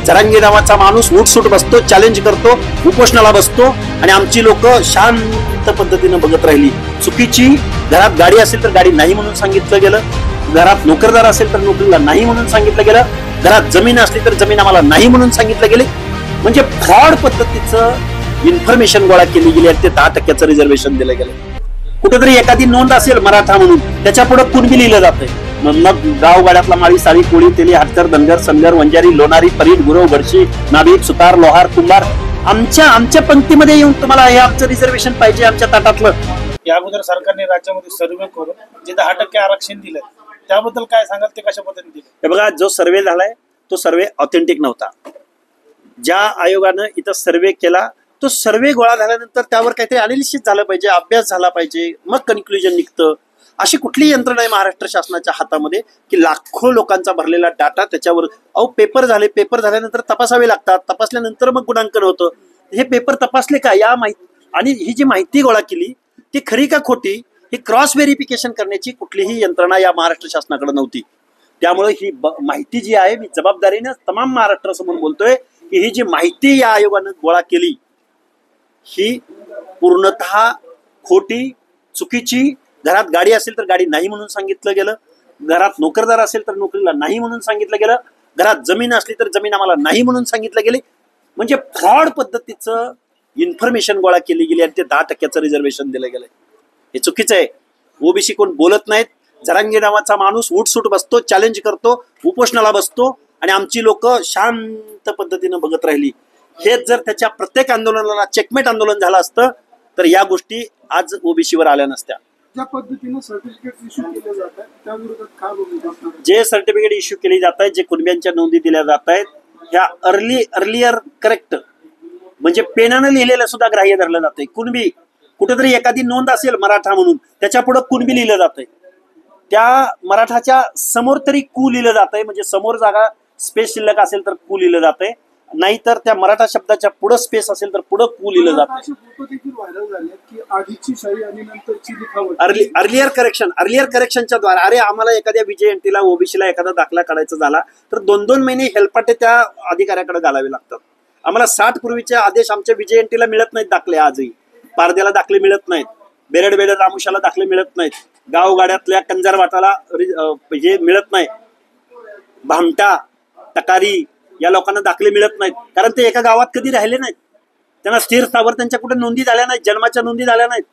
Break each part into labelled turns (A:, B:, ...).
A: जरांगे नावाचा माणूस उठसूट बसतो, चॅलेंज करतो, उपोषणाला बसतो आणि आमची लोक शांत पद्धतीनं बघत राहिली. चुकीची घरात गाडी असेल तर गाडी नाही म्हणून सांगितलं गेलं, घरात नोकरदार असेल तर नोकरीला नाही म्हणून सांगितलं गेलं, घरात जमीन असली तर जमीन आम्हाला नाही म्हणून सांगितलं गेले. म्हणजे फ्रॉड पद्धतीचं इन्फॉर्मेशन गोळा केली गेली आणि ते 10% रिझर्वेशन दिलं गेलं. कुठेतरी एखादी नोंद असेल मराठा म्हणून, त्याच्या पुढे कुणबी लिहिलं जातंय. मग गावगाड्यातला माळी, साळी, कोळी, तेली, हातकर, धनगर, समगर, वंजारी, लोणारी, परीट, गुरव, गडशी, नाभिक, सुतार, लोहार, कुंभार आमच्या पंक्तीमध्ये येऊन तुम्हाला हे आमचं रिझर्वेशन पाहिजे आमच्या ताटातलं.
B: या अगोदर सरकारने राज्यामध्ये सर्वे करून जे 10% आरक्षण दिलं त्याबद्दल काय सांगाल, ते कशा पद्धतीने दिलं?
A: हे बघा, जो सर्वे झालाय तो सर्वे ऑथेंटिक नव्हता. ज्या आयोगानं इथं सर्वे केला तो सर्वे गोळा झाल्यानंतर त्यावर काहीतरी अनालिसिस झालं पाहिजे, अभ्यास झाला पाहिजे, मग कन्क्लुजन निघतं. अशी कुठली यंत्रणा आहे महाराष्ट्र शासनाच्या हातामध्ये की लाखो लोकांचा भरलेला डाटा त्याच्यावर पेपर झाले, पेपर झाल्यानंतर तपासावे लागतात, तपासल्यानंतर मग गुणांकन होतं. हे पेपर तपासले का या माहिती आणि ही जी माहिती गोळा केली ती खरी का खोटी ही क्रॉस व्हेरिफिकेशन करण्याची कुठलीही यंत्रणा या महाराष्ट्र शासनाकडे नव्हती. त्यामुळे ही माहिती जी आहे, मी जबाबदारीने तमाम महाराष्ट्रासमोर बोलतोय की ही जी माहिती या आयोगानं गोळा केली ही पूर्णतः खोटी, चुकीची. घरात गाडी असेल तर गाडी नाही म्हणून सांगितलं गेलं, घरात नोकरदार असेल तर नोकरीला नाही म्हणून सांगितलं गेलं, घरात जमीन असली तर जमीन आम्हाला नाही म्हणून सांगितलं गेले. म्हणजे फ्रॉड पद्धतीचं इन्फॉर्मेशन गोळा केली गेली आणि ते 10% रिझर्वेशन दिलं गेलंय. हे चुकीचं आहे. ओबीसी कोण बोलत नाहीत. जरांगे नावाचा माणूस उठसूट बसतो, चॅलेंज करतो, उपोषणाला बसतो आणि आमची लोक शांत पद्धतीनं बघत राहिली. हेच जर त्याच्या प्रत्येक आंदोलनाला चेकमेट आंदोलन झालं असतं तर या गोष्टी आज ओबीसीवर आल्या नसत्या.
C: ज्या पद्धतीने सर्टिफिकेट इश्यू केले जात आहेत त्या विरोधात काय भूमिका असणार?
A: जे सर्टिफिकेट इश्यू केली जात आहेत, जे कुणब्यांच्या नोंदी दिल्या जात आहेत, ह्या अर्लियर करेक्ट म्हणजे पेनानं लिहिलेलं सुद्धा ग्राह्य धरलं जातंय. कुणबी कुठेतरी एखादी नोंद असेल मराठा म्हणून त्याच्या पुढे कुणबी लिहिलं जातंय. त्या मराठाच्या समोर तरी कू लिहिलं जातंय. म्हणजे समोर जागा स्पेस शिल्लक असेल तर कू लिहिलं जातंय, नाहीतर त्या मराठा शब्दाच्या पुढे स्पेस असेल तर पुढे कू लिहिलं जातंय.
C: फोटो देखील व्हायरल झाले की आधीची शाही आणि नंतरची लिखावट.
A: अर्लियर करेक्शनच्या द्वारे. अरे आम्हाला एखाद्या विजयंतीला ओबीसीला एखादा दाखला काढायचा झाला तर 2-2 महिने हेलपाटे त्या अधिकाऱ्याकडे घालावे लागतात. आम्हाला 60 पूर्वीचे आदेश आमच्या विजयंतीला मिळत नाहीत दाखले. आजही पारद्याला दाखले मिळत नाहीत, बेरड रामुशाला दाखले मिळत नाहीत, गावगाड्यातल्या कंजारवाटाला हे मिळत नाही, भामटा, तकारी या लोकांना दाखले मिळत नाहीत. कारण ते एका गावात कधी राहिले नाहीत, त्यांना स्थिर स्थावर त्यांच्या कुठे नोंदी झाल्या नाहीत, जन्माच्या नोंदी झाल्या नाहीत.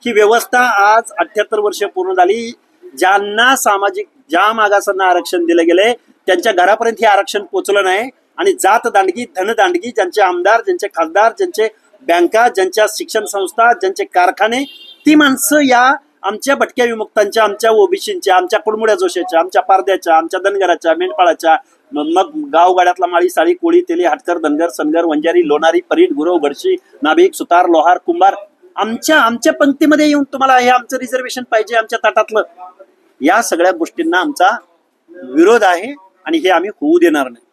A: ही व्यवस्था आज 78 वर्ष पूर्ण झाली. ज्यांना सामाजिक ज्या मागासांना आरक्षण दिलं गेलंय त्यांच्या घरापर्यंत हे आरक्षण पोहोचलं नाही. आणि जात दांडगी, धन दांडगी, ज्यांचे आमदार, ज्यांचे खासदार, ज्यांचे बँका, ज्यांच्या शिक्षण संस्था, ज्यांचे कारखाने, ती माणसं या आमच्या भटक्या विमुक्तांच्या, आमच्या ओबीसींच्या, आमच्या कुडमुड्या जोशाच्या, आमच्या पारद्याच्या, आमच्या धनगराच्या, मेंढपाळाच्या, मग गावगाड्यातला माळी, साळी, कोळी, तेली, हातकर, धनगर, समगर, वंजारी, लोणारी, परीट, गुरव, गडशी, नाभिक, सुतार, लोहार, कुंभार आमच्या पंक्तीमध्ये येऊन तुम्हाला हे आमचं रिझर्वेशन पाहिजे आमच्या ताटातलं. या सगळ्या गोष्टींना आमचा विरोध आहे आणि हे आम्ही होऊ देणार नाही.